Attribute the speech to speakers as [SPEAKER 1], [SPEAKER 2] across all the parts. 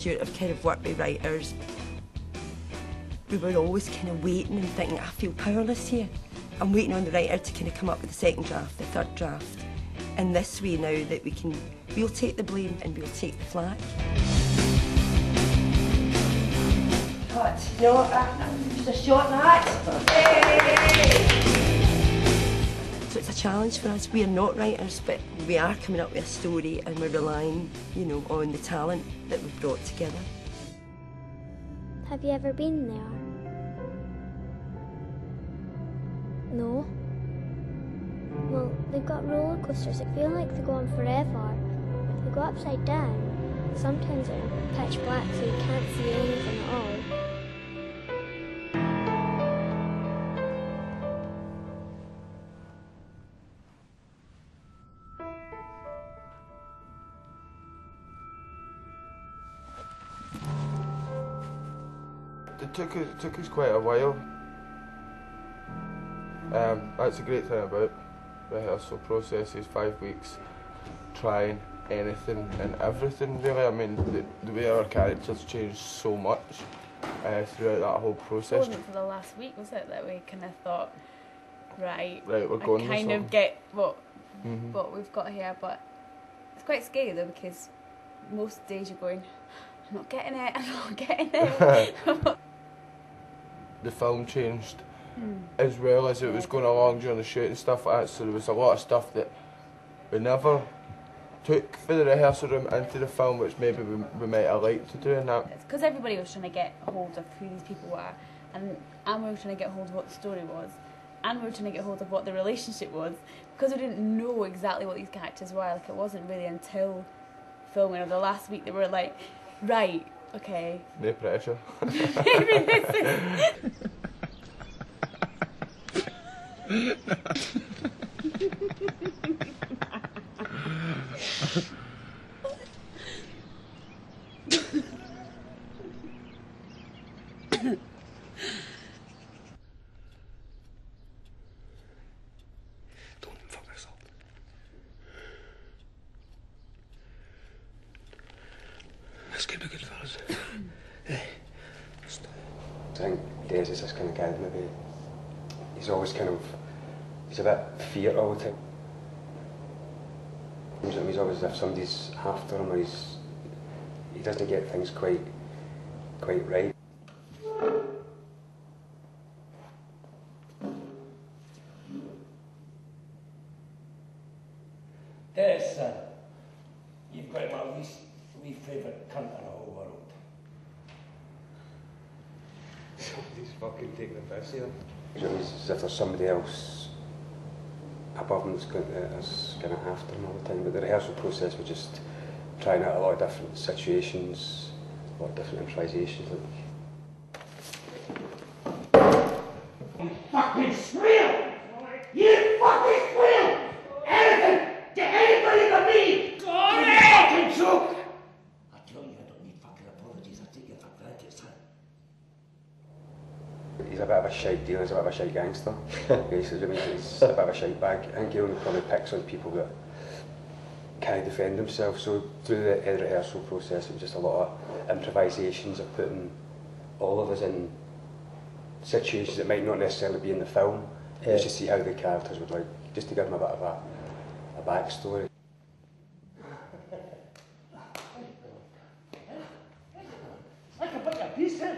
[SPEAKER 1] Stuart have kind of worked with writers, we were always kind of waiting and thinking, I feel powerless here. I'm waiting on the writer to kind of come up with the second draft, the third draft. And this way now that we'll take the blame and we'll take the flak. Cut. No, just a shot that. So it's a challenge for us. We are not writers, but we are coming up with a story and we're relying, you know, on the talent that we've brought together.
[SPEAKER 2] Have you ever been there? No? Well, they've got roller coasters that feel like they go on forever. They go upside down. Sometimes they're pitch black so you can't see anything at all.
[SPEAKER 3] It took us quite a while. That's a great thing about the rehearsal process is 5 weeks trying anything and everything really. I mean the way our characters changed so much throughout that whole process.
[SPEAKER 4] It wasn't for the last week, was it, that we kind of thought, right,
[SPEAKER 3] we're going
[SPEAKER 4] I kind of get what we've got here, but it's quite scary though because most days you're going, I'm not getting it, I'm not getting it.
[SPEAKER 3] The film changed as well as it was going along during the shoot and stuff like that, so there was a lot of stuff that we never took for the rehearsal room into the film, which maybe we might have liked to do in that.
[SPEAKER 4] It's because everybody was trying to get hold of who these people were, and we were trying to get hold of what the story was, and we were trying to get hold of what the relationship was, because we didn't know exactly what these characters were. Like, it wasn't really until filming or the last week that we were like, right, okay.
[SPEAKER 3] No pressure.
[SPEAKER 4] Maybe this is...
[SPEAKER 5] Don't fuck this up. This could be good for us. Hey.
[SPEAKER 6] I think Des is this kind of guy that maybe he's always kind of, he's a bit feared all the time. He's always as if somebody's after him or he doesn't get things quite right.
[SPEAKER 5] Des, son, you've got my wee favourite cunt in the whole world.
[SPEAKER 6] Somebody's fucking taking the piss here. It's as if there's somebody else above him that's kind of after him all the time. But the rehearsal process was just trying out a lot of different situations, a lot of different improvisations.
[SPEAKER 5] You fucking squeal! You fucking squeal! Anything to anybody but me! Go on, you fucking choke! I tell you, I don't need fucking apologies. I take you for granted, son.
[SPEAKER 6] He's a bit of a shite dealer, he's a bit of a shite gangster. He's a bit of a shite bag. I think he only probably picks on people that can't defend themselves. So through the rehearsal process, it was just a lot of improvisations of putting all of us in situations that might not necessarily be in the film, just to see how the characters would like, just to give them a bit of a backstory.
[SPEAKER 5] I can put that piece in,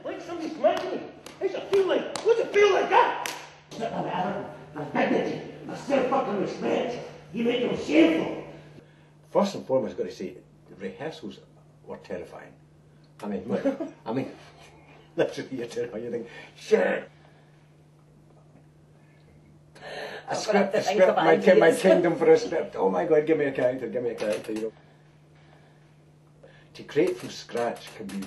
[SPEAKER 5] like somebody's smacking me. What's it feel like? What's it feel like that? Not of Adam, of dignity, of self-fucking respect. You make them shameful. First and foremost, I've got to say, the rehearsals were terrifying. I mean, literally, you're terrifying. You think, shit. A script, my kingdom for a script. Oh my God, give me a character, you know. To create from scratch can be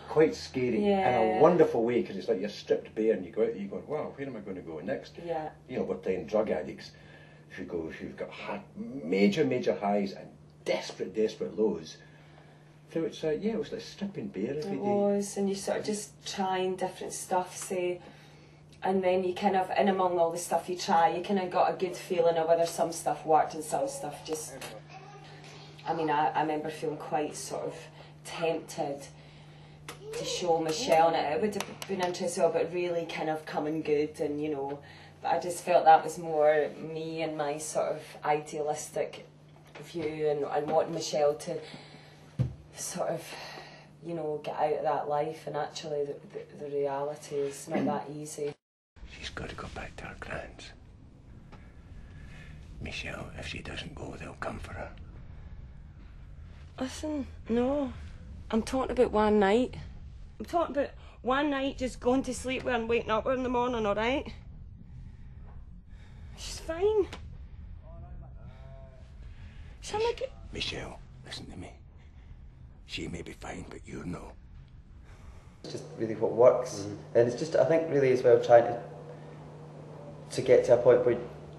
[SPEAKER 5] quite scary in a wonderful way, because it's like you're stripped bare and you go out and you go, wow, where am I going to go next?
[SPEAKER 1] Yeah.
[SPEAKER 5] You know, we're playing drug addicts who've got major highs and desperate lows. So it's it was like stripping bare every day.
[SPEAKER 1] It was, and you sort of just trying different stuff, say, and then you kind of, in among all the stuff you try, you kind of got a good feeling of whether some stuff worked and some stuff just, I mean, I remember feeling quite sort of tempted to show Michelle, and it would have been interesting, but really kind of coming good, and you know, but I just felt that was more me and my sort of idealistic view, and wanting Michelle to sort of, you know, get out of that life, and actually the reality is not that easy.
[SPEAKER 7] She's got to go back to her grands. Michelle, if she doesn't go, they'll come for her.
[SPEAKER 1] Listen, no. I'm talking about one night. I'm talking about one night just going to sleep with her and waking up with her in the morning, alright? She's fine. She'll make it.
[SPEAKER 7] Michelle, listen to me. She may be fine, but you know.
[SPEAKER 8] It's just really what works. And it's just, I think, really as well trying to get to a point where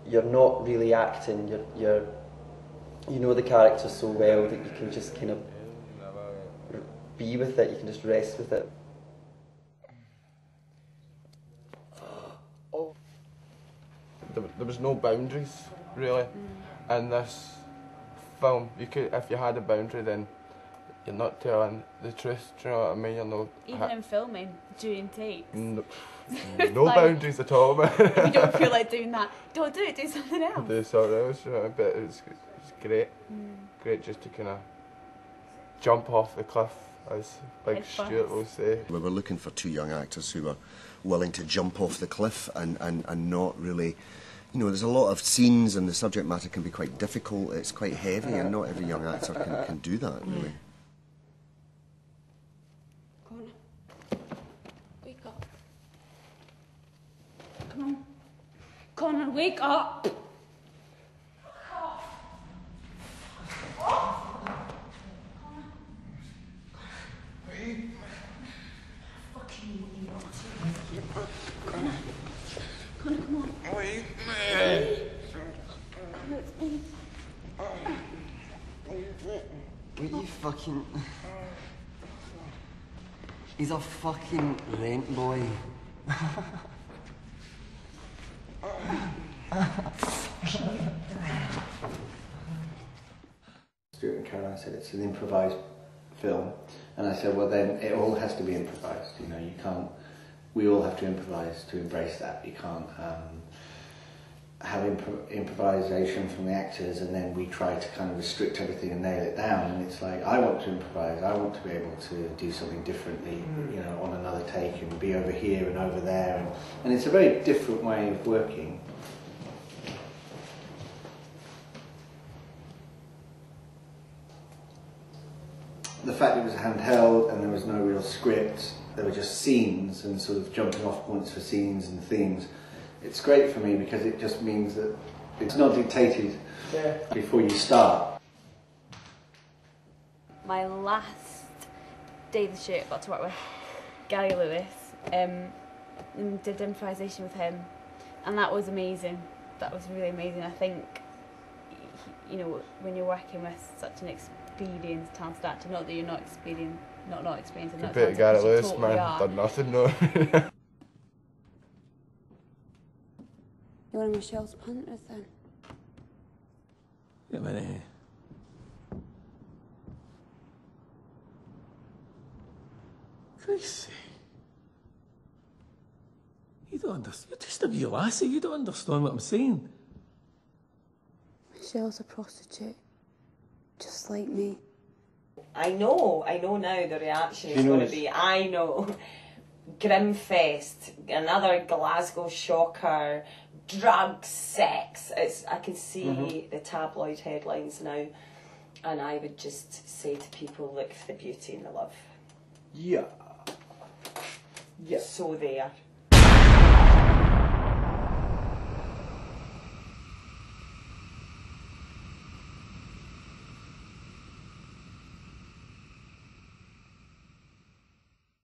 [SPEAKER 8] you're not really acting, you know the character so well that you can just kind of be with it, you can just rest with it.
[SPEAKER 3] There was no boundaries, really, in this film. You could, if you had a boundary, then you're not telling the truth, do you know what I mean? You're not...
[SPEAKER 4] Even in filming, during takes.
[SPEAKER 3] No
[SPEAKER 4] Like,
[SPEAKER 3] boundaries at all, man.
[SPEAKER 4] If you don't feel like doing that, don't do it, do something else.
[SPEAKER 3] Do something else, you know, but it's great. Great just to kind of jump off the cliff, as Big Stuart will say.
[SPEAKER 9] We were looking for two young actors who were willing to jump off the cliff and not really... You know, there's a lot of scenes and the subject matter can be quite difficult, it's quite heavy, and not every young actor can do that, really.
[SPEAKER 4] Connor, wake up. Come on. Connor, wake up! Connor, come on.
[SPEAKER 9] Wait,
[SPEAKER 8] What you fucking... He's a fucking rent boy.
[SPEAKER 10] Stuart and Caroline said it's an improvised film, and I said, well then it all has to be improvised, you know, you can't, we all have to improvise to embrace that. You can't have improvisation from the actors and then we try to kind of restrict everything and nail it down, and it's like, I want to improvise, I want to be able to do something differently, you know, on another take and be over here and over there, and it's a very different way of working. The fact it was handheld and there was no real script, there were just scenes and sort of jumping off points for scenes and themes. It's great for me because it just means that it's not dictated before you start.
[SPEAKER 4] My last day of the shoot, I got to work with Gary Lewis, did improvisation with him, and that was amazing. That was really amazing. I think, you know, when you're working with such an experienced talented actor, not that you're not experienced, not experienced, not
[SPEAKER 3] Compared to Gary Lewis, totally man, done nothing, no.
[SPEAKER 4] You're one of Michelle's punters then?
[SPEAKER 11] Yeah, man. Chrissy. You don't understand. You're just a wee lassie. You don't understand what I'm saying.
[SPEAKER 4] Michelle's a prostitute. Just like me.
[SPEAKER 1] I know now the reaction is going to be, I know, Grimfest, another Glasgow shocker, drugs, sex. I can see the tabloid headlines now, and I would just say to people, look for the beauty and the love.
[SPEAKER 10] Yeah.
[SPEAKER 1] So there.